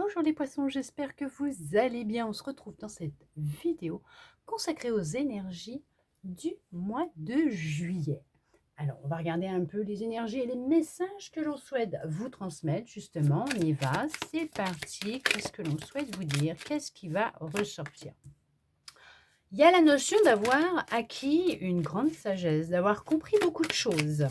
Bonjour les poissons, j'espère que vous allez bien. On se retrouve dans cette vidéo consacrée aux énergies du mois de juillet. Alors, on va regarder un peu les énergies et les messages que l'on souhaite vous transmettre. Justement, on y va. C'est parti. Qu'est-ce que l'on souhaite vous dire? Qu'est-ce qui va ressortir? Il y a la notion d'avoir acquis une grande sagesse, d'avoir compris beaucoup de choses.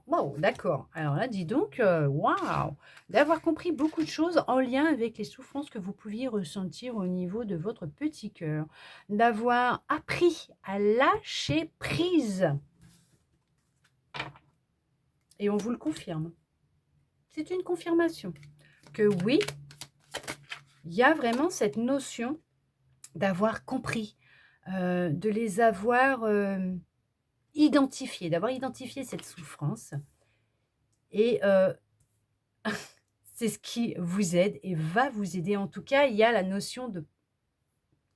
Wow, d'accord. Alors là, dis donc, waouh! D'avoir compris beaucoup de choses en lien avec les souffrances que vous pouviez ressentir au niveau de votre petit cœur. D'avoir appris à lâcher prise. Et on vous le confirme. C'est une confirmation que oui, il y a vraiment cette notion d'avoir compris, de les avoir identifiés, d'avoir identifié cette souffrance. Et c'est ce qui vous aide et va vous aider. En tout cas, il y a la notion de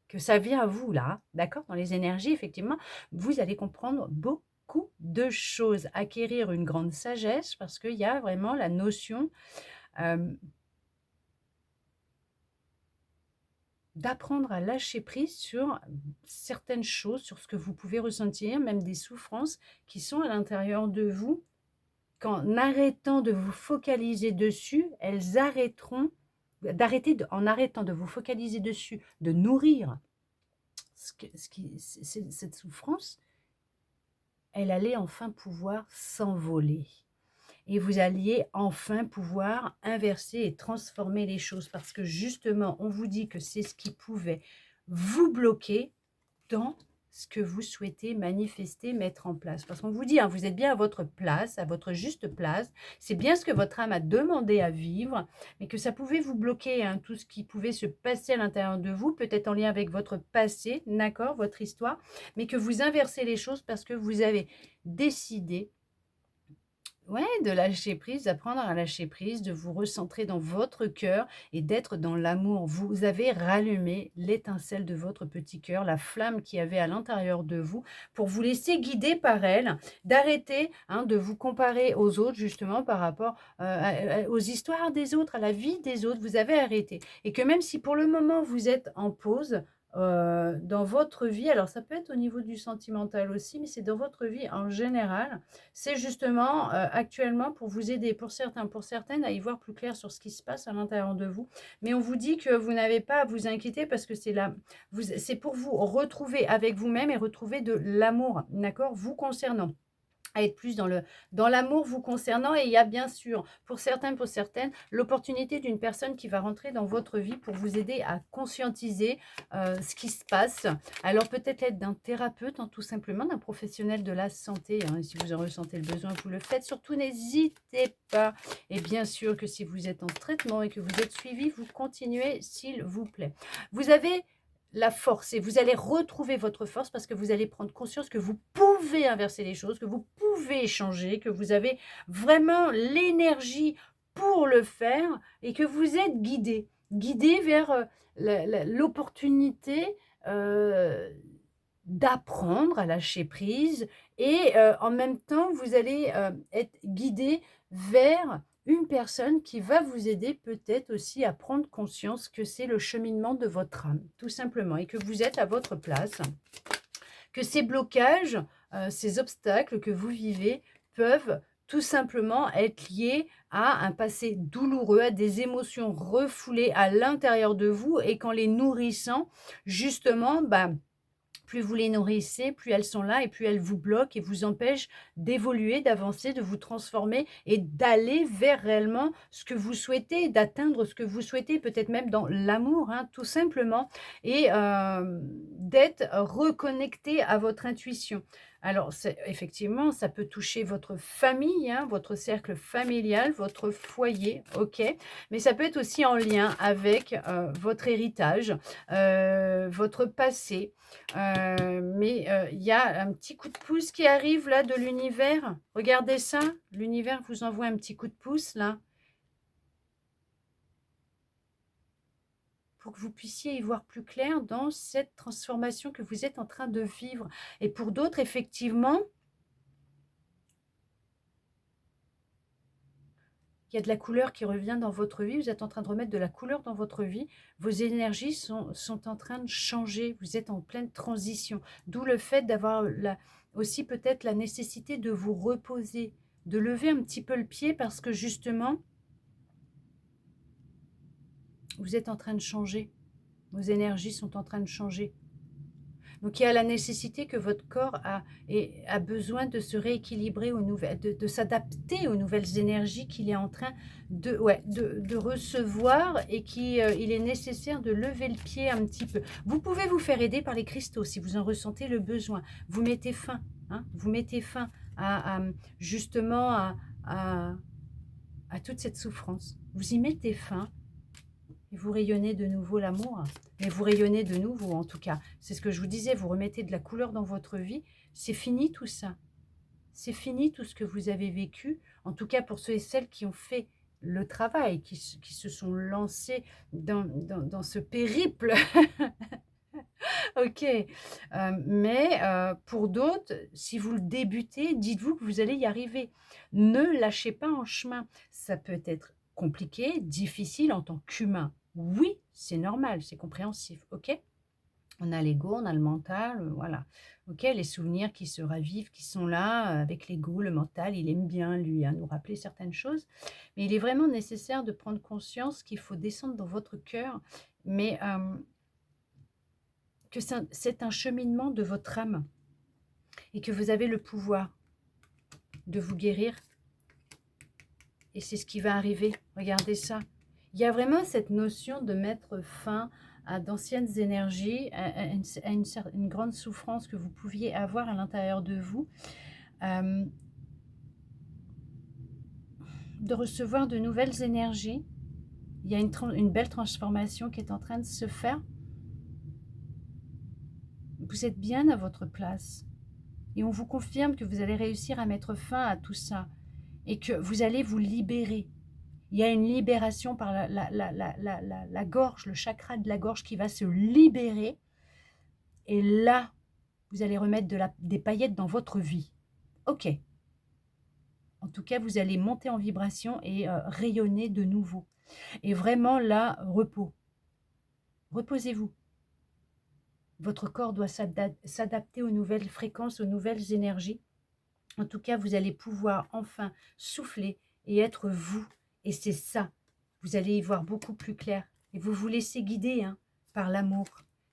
que ça vient à vous là, d'accord? Dans les énergies, effectivement, vous allez comprendre beaucoup de choses, acquérir une grande sagesse parce qu'il y a vraiment la notion, hem, d'apprendre à lâcher prise sur certaines choses, sur ce que vous pouvez ressentir, même des souffrances qui sont à l'intérieur de vous. Qu'en arrêtant de vous focaliser dessus, elles arrêteront en arrêtant de vous focaliser dessus, de nourrir cette souffrance, elle allait enfin pouvoir s'envoler. Et vous alliez enfin pouvoir inverser et transformer les choses parce que justement, on vous dit que c'est ce qui pouvait vous bloquer dans ce que vous souhaitez manifester, mettre en place. Parce qu'on vous dit, hein, vous êtes bien à votre place, à votre juste place. C'est bien ce que votre âme a demandé à vivre, mais que ça pouvait vous bloquer, hein, tout ce qui pouvait se passer à l'intérieur de vous, peut-être en lien avec votre passé, d'accord, votre histoire, mais que vous inversez les choses parce que vous avez décidé, ouais, de lâcher prise, d'apprendre à lâcher prise, de vous recentrer dans votre cœur et d'être dans l'amour. Vous avez rallumé l'étincelle de votre petit cœur, la flamme qui avait à l'intérieur de vous, pour vous laisser guider par elle, d'arrêter, hein, de vous comparer aux autres, justement, par rapport aux histoires des autres, à la vie des autres. Vous avez arrêté. Et que même si pour le moment vous êtes en pause, dans votre vie, alors ça peut être au niveau du sentimental aussi, mais c'est dans votre vie en général, c'est justement, actuellement pour vous aider, pour certains, pour certaines, à y voir plus clair sur ce qui se passe à l'intérieur de vous. Mais on vous dit que vous n'avez pas à vous inquiéter parce que c'est pour vous retrouver avec vous-même et retrouver de l'amour, d'accord? Vous concernant. À être plus dans l'amour vous concernant et il y a bien sûr, pour certains, pour certaines, l'opportunité d'une personne qui va rentrer dans votre vie pour vous aider à conscientiser, ce qui se passe. Alors peut-être l'aide d'un thérapeute, hein, tout simplement, d'un professionnel de la santé, hein, si vous en ressentez le besoin, vous le faites. Surtout n'hésitez pas et bien sûr que si vous êtes en traitement et que vous êtes suivi, vous continuez s'il vous plaît. Vous avez la force et vous allez retrouver votre force parce que vous allez prendre conscience que vous pouvez inverser les choses, que vous pouvez changer, que vous avez vraiment l'énergie pour le faire et que vous êtes guidé, guidé vers l'opportunité d'apprendre à lâcher prise et en même temps, vous allez être guidé vers une personne qui va vous aider peut-être aussi à prendre conscience que c'est le cheminement de votre âme, tout simplement, et que vous êtes à votre place, que ces blocages, ces obstacles que vous vivez peuvent tout simplement être liés à un passé douloureux, à des émotions refoulées à l'intérieur de vous et qu'en les nourrissant, justement, plus vous les nourrissez, plus elles sont là et plus elles vous bloquent et vous empêchent d'évoluer, d'avancer, de vous transformer et d'aller vers réellement ce que vous souhaitez, d'atteindre ce que vous souhaitez, peut-être même dans l'amour, hein, tout simplement, et d'être reconnecté à votre intuition. Alors, effectivement, ça peut toucher votre famille, hein, votre cercle familial, votre foyer, ok, mais ça peut être aussi en lien avec votre héritage, votre passé, mais il y a un petit coup de pouce qui arrive là de l'univers. Regardez ça, l'univers vous envoie un petit coup de pouce là, pour que vous puissiez y voir plus clair dans cette transformation que vous êtes en train de vivre. Et pour d'autres, effectivement, il qu'il y a de la couleur qui revient dans votre vie. Vous êtes en train de remettre de la couleur dans votre vie. Vos énergies sont en train de changer. Vous êtes en pleine transition. D'où le fait d'avoir aussi peut-être la nécessité de vous reposer, de lever un petit peu le pied parce que justement, vous êtes en train de changer. Vos énergies sont en train de changer. Donc, il y a la nécessité que votre corps a besoin de se rééquilibrer, de s'adapter aux nouvelles énergies qu'il est en train de recevoir et il est nécessaire de lever le pied un petit peu. Vous pouvez vous faire aider par les cristaux si vous en ressentez le besoin. Vous mettez fin, hein, vous mettez fin justement à toute cette souffrance. Vous y mettez fin. Et vous rayonnez de nouveau l'amour, mais vous rayonnez de nouveau en tout cas. C'est ce que je vous disais, vous remettez de la couleur dans votre vie. C'est fini tout ça. C'est fini tout ce que vous avez vécu. En tout cas pour ceux et celles qui ont fait le travail, qui se sont lancés dans ce périple. Ok. Mais pour d'autres, si vous le débutez, dites-vous que vous allez y arriver. Ne lâchez pas en chemin. Ça peut être compliqué, difficile en tant qu'humain. Oui, c'est normal, c'est compréhensif. Ok. On a l'ego, on a le mental, voilà. Ok, les souvenirs qui se ravivent, qui sont là, avec l'ego, le mental, il aime bien, lui, hein, nous rappeler certaines choses. Mais il est vraiment nécessaire de prendre conscience qu'il faut descendre dans votre cœur, mais que c'est un cheminement de votre âme et que vous avez le pouvoir de vous guérir. Et c'est ce qui va arriver. Regardez ça. Il y a vraiment cette notion de mettre fin à d'anciennes énergies, à une grande souffrance que vous pouviez avoir à l'intérieur de vous, de recevoir de nouvelles énergies. Il y a une belle transformation qui est en train de se faire. Vous êtes bien à votre place. Et on vous confirme que vous allez réussir à mettre fin à tout ça et que vous allez vous libérer. Il y a une libération par la gorge, le chakra de la gorge qui va se libérer. Et là, vous allez remettre des paillettes dans votre vie. Ok. En tout cas, vous allez monter en vibration et rayonner de nouveau. Et vraiment là, repos. Reposez-vous. Votre corps doit s'adapter aux nouvelles fréquences, aux nouvelles énergies. En tout cas, vous allez pouvoir enfin souffler et être vous. Et c'est ça. Vous allez y voir beaucoup plus clair. Et vous vous laissez guider hein, par l'amour.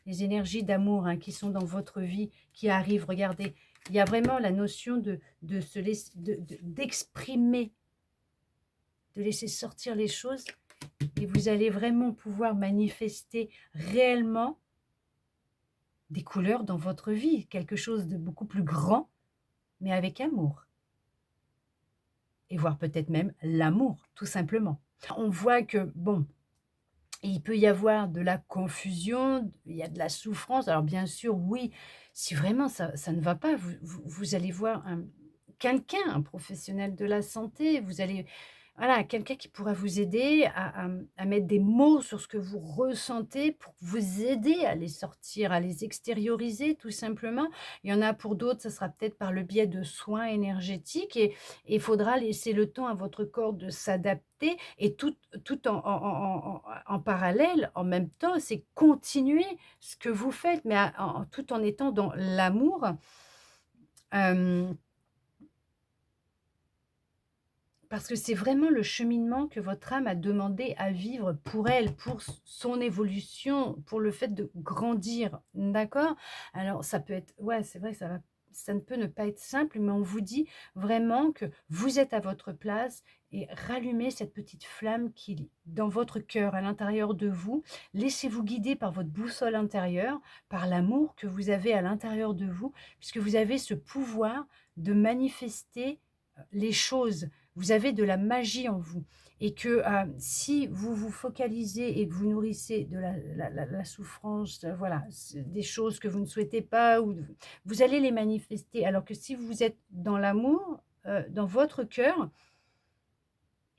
Les énergies d'amour hein, qui sont dans votre vie, qui arrivent. Regardez, il y a vraiment la notion d'exprimer, de laisser sortir les choses. Et vous allez vraiment pouvoir manifester réellement des couleurs dans votre vie. Quelque chose de beaucoup plus grand, mais avec amour. Et voire peut-être même l'amour, tout simplement. On voit que, bon, il peut y avoir de la confusion, il y a de la souffrance. Alors bien sûr, oui, si vraiment ça ne va pas, vous allez voir quelqu'un, un professionnel de la santé, vous allez... Voilà, quelqu'un qui pourra vous aider à mettre des mots sur ce que vous ressentez pour vous aider à les sortir, à les extérioriser tout simplement. Il y en a pour d'autres, ça sera peut-être par le biais de soins énergétiques et il faudra laisser le temps à votre corps de s'adapter et tout en parallèle, en même temps, c'est continuer ce que vous faites, mais tout en étant dans l'amour. Parce que c'est vraiment le cheminement que votre âme a demandé à vivre pour elle, pour son évolution, pour le fait de grandir, d'accord? Alors ça peut être, ouais, c'est vrai que ça ne peut ne pas être simple, mais on vous dit vraiment que vous êtes à votre place et rallumez cette petite flamme qui est dans votre cœur, à l'intérieur de vous. Laissez-vous guider par votre boussole intérieure, par l'amour que vous avez à l'intérieur de vous, puisque vous avez ce pouvoir de manifester les choses. Vous avez de la magie en vous et que si vous vous focalisez et que vous nourrissez de la souffrance, voilà, des choses que vous ne souhaitez pas, vous allez les manifester. Alors que si vous êtes dans l'amour, dans votre cœur,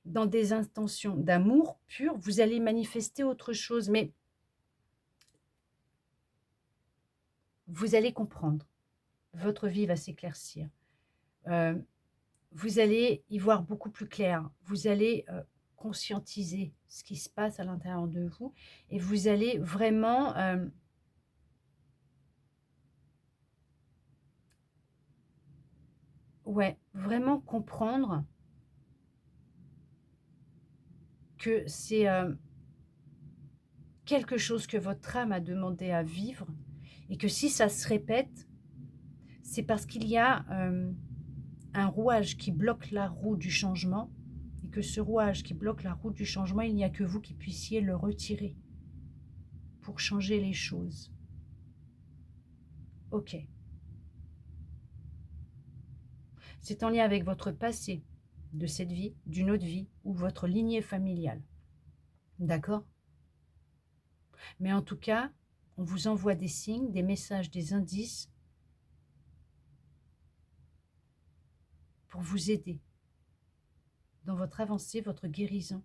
dans des intentions d'amour pur, vous allez manifester autre chose. Mais vous allez comprendre. Votre vie va s'éclaircir. Vous allez y voir beaucoup plus clair. Vous allez conscientiser ce qui se passe à l'intérieur de vous et vous allez vraiment ouais, vraiment comprendre que c'est quelque chose que votre âme a demandé à vivre et que si ça se répète, c'est parce qu'il y a un rouage qui bloque la roue du changement et que ce rouage qui bloque la roue du changement, il n'y a que vous qui puissiez le retirer pour changer les choses. Ok. C'est en lien avec votre passé de cette vie, d'une autre vie ou votre lignée familiale. D'accord? Mais en tout cas, on vous envoie des signes, des messages, des indices pour vous aider dans votre avancée, votre guérison.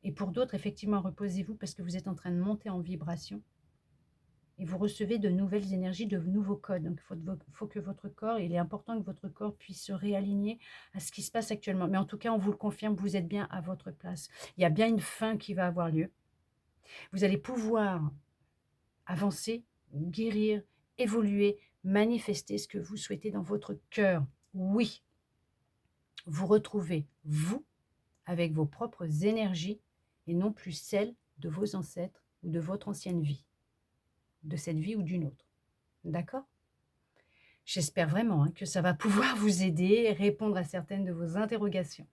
Et pour d'autres, effectivement, reposez-vous parce que vous êtes en train de monter en vibration et vous recevez de nouvelles énergies, de nouveaux codes. Donc, il faut que votre corps, il est important que votre corps puisse se réaligner à ce qui se passe actuellement. Mais en tout cas, on vous le confirme, vous êtes bien à votre place. Il y a bien une fin qui va avoir lieu. Vous allez pouvoir avancer, guérir, évoluer, manifester ce que vous souhaitez dans votre cœur. Oui, vous retrouvez vous avec vos propres énergies et non plus celles de vos ancêtres ou de votre ancienne vie, de cette vie ou d'une autre. D'accord? J'espère vraiment que ça va pouvoir vous aider, répondre à certaines de vos interrogations,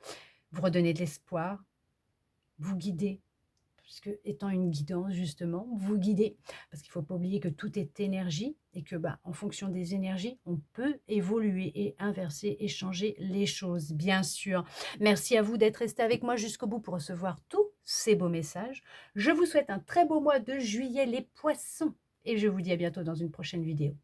vous redonner de l'espoir, vous guider, puisque étant une guidance justement, vous guider, parce qu'il ne faut pas oublier que tout est énergie et que en fonction des énergies, on peut évoluer et inverser et changer les choses, bien sûr. Merci à vous d'être resté avec moi jusqu'au bout pour recevoir tous ces beaux messages. Je vous souhaite un très beau mois de juillet les poissons et je vous dis à bientôt dans une prochaine vidéo.